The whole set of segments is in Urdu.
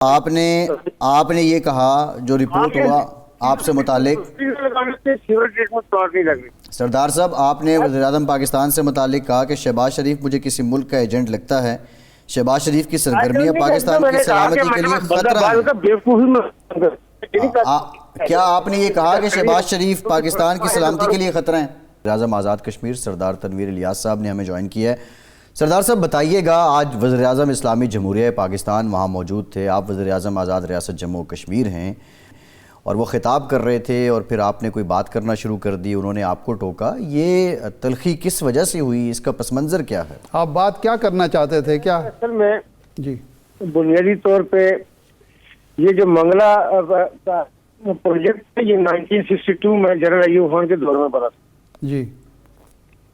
آپ نے یہ کہا جو رپورٹ ہوا آپ سے متعلق، سردار صاحب آپ نے وزیر اعظم پاکستان سے متعلق کہا کہ شہباز شریف مجھے کسی ملک کا ایجنٹ لگتا ہے، شہباز شریف کی سرگرمیاں پاکستان کی سلامتی کے لیے خطرہ ہیں۔ کیا آپ نے یہ کہا کہ شہباز شریف پاکستان کی سلامتی کے لیے خطرہ ہیں؟ وزیر اعظم آزاد کشمیر سردار تنویر الیاس صاحب نے ہمیں جوائن کیا ہے۔ سردار صاحب بتائیے گا، آج وزیر اعظم اسلامی جمہوریہ پاکستان وہاں موجود تھے، آپ وزیر اعظم آزاد ریاست جموں و کشمیر ہیں، اور وہ خطاب کر رہے تھے اور پھر آپ نے کوئی بات کرنا شروع کر دی، انہوں نے آپ کو ٹوکا، یہ تلخی کس وجہ سے ہوئی؟ اس کا پس منظر کیا ہے؟ آپ بات کیا کرنا چاہتے تھے؟ کیا اصل میں جی بنیادی طور پہ یہ جو منگلا پروجیکٹ ہے، یہ 1962 میں جنرل ایوب خان کے دور میں بنا تھا جی،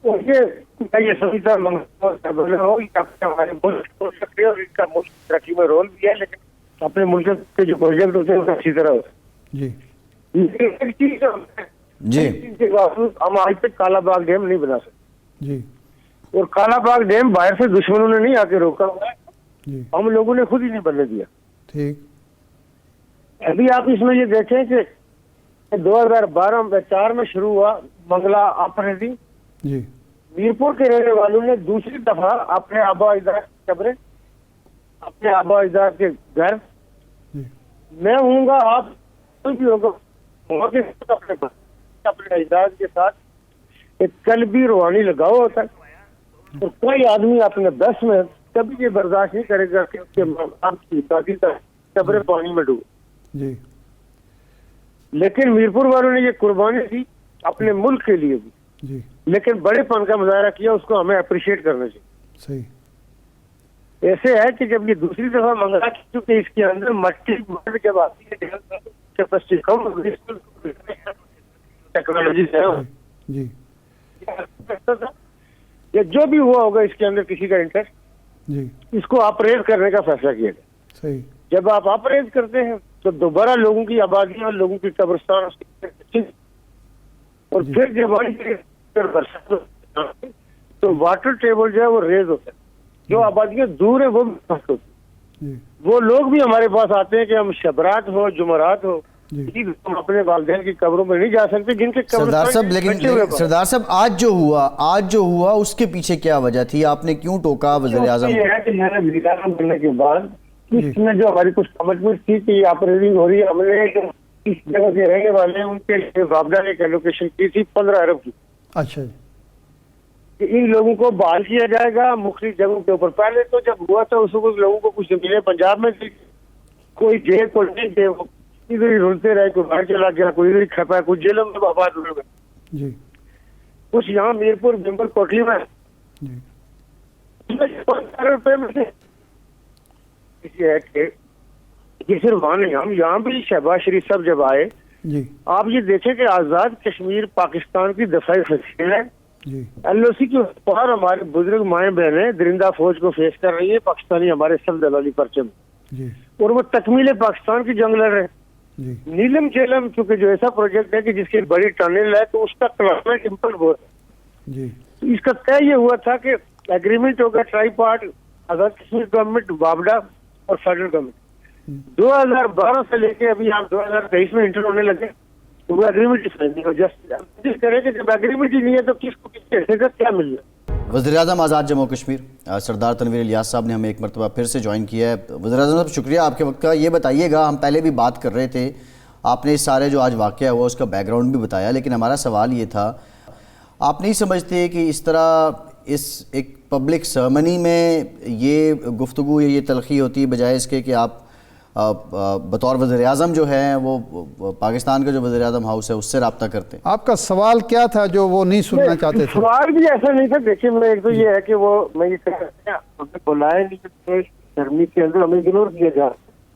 اور یہ سمجھتا منگلا ہو ہمارے ملک ہو سکتے ہیں اور اس کا ملک ترقی میں رول بھی ہے، لیکن اپنے ملک کے جو پروجیکٹ ہوتے ہیں وہ اچھی طرح ہوتے ہیں۔ جی ایک چیز جی کے باوجود ہم آج تک کالا باغ ڈیم نہیں بنا سکتے، جی اور کالا باغ ڈیم باہر سے دشمنوں نے نہیں آ کے روکا ہوا ہے، جی ہم لوگوں نے خود ہی نہیں بننے دیا۔ ٹھیک، ابھی آپ اس میں یہ دیکھیں کہ 2012-4 میں شروع ہوا منگلا آپریشن، جی میرپور کے رہنے والوں نے دوسری دفعہ اپنے آبا اجداد کی قبریں، اپنے آبا اجداد کے گھر، جی میں ہوں گا، آپ کوئی بھی ہوگا، اپنے اجداد کے ساتھ ایک قلبی روحانی لگاؤ ہوتا ہے، اور کوئی آدمی اپنے بس میں کبھی یہ برداشت نہیں کرے گا کہ اس کے باپ کی قبریں پانی میں ڈوبے۔ جی لیکن میرپور والوں نے یہ قربانی دی اپنے ملک کے لیے بھی، جی لیکن بڑے پن کا مظاہرہ کیا، اس کو ہمیں اپریشیٹ کرنا چاہیے۔ صحیح، ایسے ہے کہ جب یہ دوسری دفعہ منگلا کی، چونکہ اس کے اندر مٹی جب آتی ہے کیپیسٹی کم ٹیکنالوجی ہے، جی یا جو بھی ہوا ہوگا اس کے اندر کسی کا انٹرسٹ، جی اس کو آپریٹ کرنے کا فیصلہ کیا گیا۔ صحیح، جب آپ آپریٹ کرتے ہیں تو دوبارہ لوگوں کی آبادیاں اور لوگوں کی قبرستان، اور پھر جب تو واٹر ٹیبل جو ہے وہ ریز ہوتا ہے، جو آبادیاں دور ہیں وہ بھی فسٹ ہوتی ہیں، جی وہ لوگ بھی ہمارے پاس آتے ہیں کہ ہم شبرات ہو، جمعرات ہو، ہم اپنے والدین کی قبروں میں نہیں جا سکتے جن کے سردار صاحب، لیکن سردار صاحب آج جو ہوا اس کے پیچھے کیا وجہ تھی؟ آپ نے کیوں ٹوکا وزیر اعظم؟ یہ ہے کہ میں نے وزیر اعظم بننے کے بعد اس میں جو ہماری کچھ کمٹمنٹ تھی کہ یہ آپریٹنگ ہو رہی ہے، ہم نے جو اس جگہ سے رہنے والے ہیں ان کے لیے وابڈا نے ایک ایلوکیشن کی تھی 15 ارب کی، اچھا جی، کہ ان لوگوں کو بحال کیا جائے گا مختلف جگہوں کے اوپر۔ پہلے تو جب ہوا تھا اس وقت لوگوں کو کچھ زمینیں پنجاب میں تھی، کوئی جیل کو نہیں تھے، وہ ادھر ہی رولتے رہے، کوئی باہر چلا گیا، کوئی ادھر ہی کھپا، کوئی جیلوں میں آباد ہوئے، جی کچھ یہاں میرپور بمبل کوٹلی میں، جی 15 روپے میں سے یہ ہے کہ یہ صرف وہاں نہیں، ہم یہاں بھی شہباز شریف صاحب جب آئے، جی آپ یہ دیکھیں کہ آزاد کشمیر پاکستان کی دفاعی حیثیت ہے، جی ایل او سی کے اوپر ہمارے بزرگ مائیں بہنیں درندہ فوج کو فیس کر رہی ہے، پاکستانی ہمارے سب دلالی پرچم، جی اور وہ تکمیل پاکستان کی جنگ لڑ رہے ہیں۔ جی نیلم جیلم چونکہ جو ایسا پروجیکٹ ہے کہ جس کی بڑی ٹنل ہے تو اس کا کلائمیٹ امپیکٹ بہت ہے، جی تو اس کا طے یہ ہوا تھا کہ ایگریمنٹ ہوگا try part, Azad Kashmir government, وابڈا اور فیڈرل گورنمنٹ۔ 2012 سے لے کے ابھی آپ 2023 میں انٹر ہونے لگے تو وہ ایگریمنٹ نہیں ہو، جس کرے کہ جب ایگریمنٹ ہی نہیں ہے تو کس کو کس کے حیثیت کیا مل جائے۔ وزیر اعظم آزاد جموں و کشمیر سردار تنویر الیاس صاحب نے ہمیں ایک مرتبہ پھر سے جوائن کیا ہے۔ وزیر اعظم صاحب شکریہ آپ کے وقت کا۔ یہ بتائیے گا، ہم پہلے بھی بات کر رہے تھے، آپ نے اس سارے جو آج واقعہ ہوا اس کا بیک گراؤنڈ بھی بتایا، لیکن ہمارا سوال یہ تھا، آپ نہیں سمجھتے کہ اس طرح اس ایک پبلک سرمنی میں یہ گفتگو یا یہ تلخی ہوتی ہے، بجائے اس کے کہ آپ بطور وزیر اعظم جو ہے وہ پاکستان کا جو وزیر اعظم ہاؤس ہے اس سے رابطہ کرتے ہیں؟ آپ کا سوال کیا تھا جو وہ نہیں سننا چاہتے تھے؟ سوال بھی ایسا نہیں تھا، دیکھیں میں ایک تو یہ ہے کہ وہ میں یہ ہمیں بلایا نہیں کہ گرمی کے اندر ہمیں اگنور کیا جا،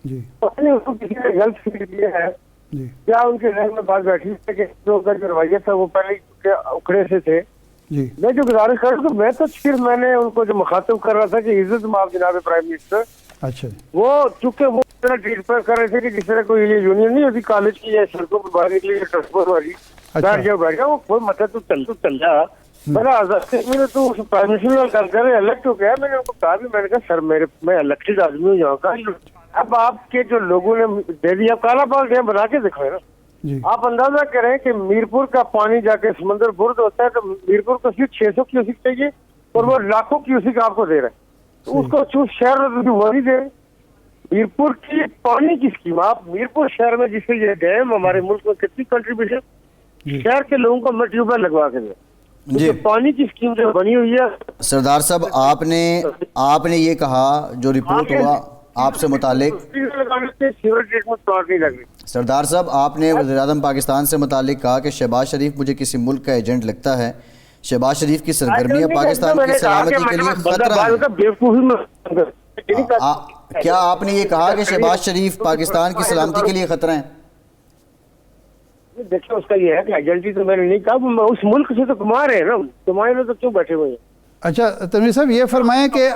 جی پتہ نہیں اس کو کسی نے غلط فکر کیا ہے، جی کیا ان کے ذہن میں بات بیٹھی ہے کہ جو رویہ تھا وہ پہلے اکھڑے سے تھے۔ جی میں جو گزارش کر رہا ہوں میں تو صرف میں نے ان کو جو مخاطب کر رہا تھا کہ عزت مآب جناب پرائم منسٹر، اچھا جی، وہ چونکہ وہ ٹریٹ کر رہے تھے کہ جس طرح کوئی یونین نہیں ہوتی کالج کی یا سڑکوں پہ باہر نکلی ٹرانسپورٹ والی، بیٹھ جاؤ وہ کوئی مطلب تو چل جا، میں نے آزاد کشمیر تو پرائم منسٹر کر رہے الیکٹ ہو گیا، میں نے ان کو کہا بھی، میں نے کہا سر میں الیکٹڈ آدمی ہوں یہاں کا، اب آپ کے جو لوگوں نے دے دیا، کالا پال ڈیم بنا کے دکھائے نا، جی آپ اندازہ کریں کہ میرپور کا پانی جا کے سمندر برد ہوتا ہے تو میرپور کو صرف 600 کیوسک چاہیے اور وہ لاکھوں کیوسک آپ کو دے رہے ہیں، تو اس کو چوز شہر میں وہی دے رہے ہیں۔ میرپور کی پانی کی اسکیم، آپ میرپور شہر میں جس سے یہ ڈیم ہمارے ملک میں کتنی کنٹریبیوشن، شہر کے لوگوں کو میں ٹیوب ویل لگوا کے دیا، جی پانی کی اسکیم جو بنی ہوئی ہے۔ سردار صاحب آپ نے یہ کہا جو رپورٹ ہوا آپ سے متعلق، سردار صاحب آپ نے وزیر اعظم پاکستان سے متعلق کہا کہ شہباز شریف مجھے کسی ملک کا ایجنٹ لگتا ہے، شہباز شریف کی سرگرمیاں پاکستان کی سلامتی کے لیے خطرہ ہیں۔ کیا آپ نے یہ کہا کہ شہباز شریف پاکستان کی سلامتی کے لیے خطرہ ہیں؟ دیکھیں اس کا یہ ہے کہ ایجنٹی تو میں نے نہیں کہا، اس ملک سے تو کما رہے ہیں نا، کمائے میں تو کیوں بیٹھے ہوئے ہیں؟ اچھا تنویر صاحب یہ فرمائیں کہ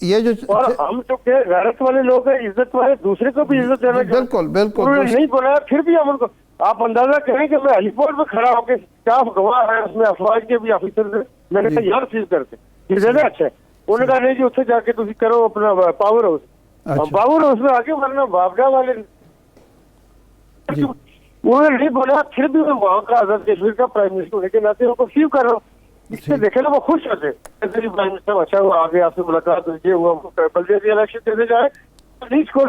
یہ جو اور ہم تو کہ غیرت والے لوگ ہیں، عزت والے، دوسرے کو بھی عزت دینا چاہیے۔ بالکل بالکل انہوں نے نہیں بولا پھر بھی ہم ان کو، آپ اندازہ کریں کہ میں ہیلی پورٹ پہ کھڑا ہو کے اسٹاف گواہ ہے، اس میں افواج کے بھی آفیسر تھے، میں نے کہا یار فیل کرتے یہ زیادہ اچھا ہے، انہوں نے کہا نہیں جی اتنے جا کے تم کرو اپنا پاور ہاؤس، پاور ہاؤس میں آگے ورنہ بابڈا والے انہوں نے نہیں بولا، پھر بھی میں وہاں کا آزاد کشمیر کا پرائم منسٹر ہونے کے ناطے ان کو فیل کر رہا ہوں، اس سے دیکھے نا وہ خوش ہوتے پرائم منسٹر اچھا ہوا آگے آپ سے ملاقات ہوئی، یہ ہوا بلدیاتی الیکشن دینے جائے نہیں چھوڑ۔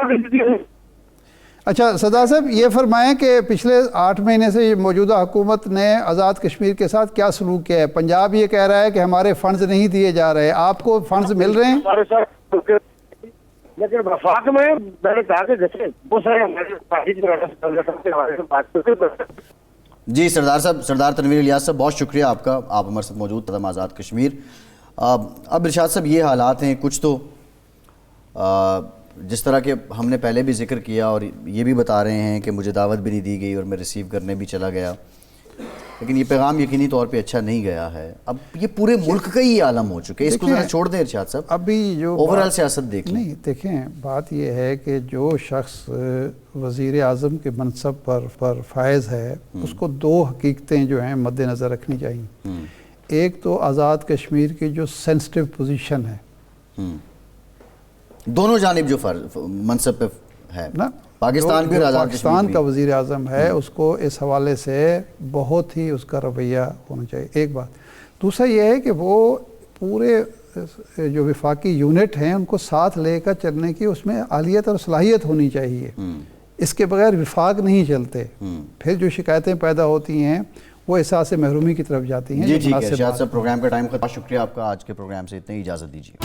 اچھا سردار صاحب یہ فرمائیں کہ پچھلے 8 مہینے سے یہ موجودہ حکومت نے آزاد کشمیر کے ساتھ کیا سلوک کیا ہے؟ پنجاب یہ کہہ رہا ہے کہ ہمارے فنڈز نہیں دیے جا رہے، آپ کو فنڈز مل رہے ہیں؟ ہمارے ساتھ لیکن وفاق میں نے کہا کہ دیکھیں وہ سارے ہمارے پارٹی کے ہمارے سے بات کرتے۔ جی سردار صاحب، سردار تنویر الیاس صاحب بہت شکریہ آپ کا، آپ ہمارے ساتھ موجود تھا آزاد کشمیر۔ اب ارشاد صاحب یہ حالات ہیں، کچھ تو جس طرح کہ ہم نے پہلے بھی ذکر کیا اور یہ بھی بتا رہے ہیں کہ مجھے دعوت بھی نہیں دی گئی اور میں ریسیو کرنے بھی چلا گیا، لیکن یہ پیغام یقینی طور پہ اچھا نہیں گیا ہے۔ اب یہ پورے ملک کا ہی عالم ہو چکے، اس کو ذرا چھوڑ دیں ارشاد صاحب، ابھی جو اوورال سیاست دیکھ لیں۔ نہیں دیکھیں بات یہ ہے کہ جو شخص وزیر اعظم کے منصب پر فائز ہے اس کو 2 حقیقتیں جو ہیں مد نظر رکھنی چاہیے۔ ایک تو آزاد کشمیر کی جو سینسٹیو پوزیشن ہے، دونوں جانب جو منصب پہ ہے نا، پاکستان بھی اور آزاد کشمیر پاکستان کا وزیر اعظم ہے، اس کو اس حوالے سے بہت ہی اس کا رویہ ہونا چاہیے، ایک بات۔ دوسرا یہ ہے کہ وہ پورے جو وفاقی یونٹ ہیں ان کو ساتھ لے کر چلنے کی اس میں اہلیت اور صلاحیت ہونی چاہیے، اس کے بغیر وفاق نہیں چلتے، پھر جو شکایتیں پیدا ہوتی ہیں وہ احساس محرومی کی طرف جاتی ہیں۔ جی ٹھیک ہے ارشاد صاحب، پروگرام کا ٹائم ختم، شکریہ آپ کا، آج کے پروگرام سے اتنے ہی اجازت دیجیے۔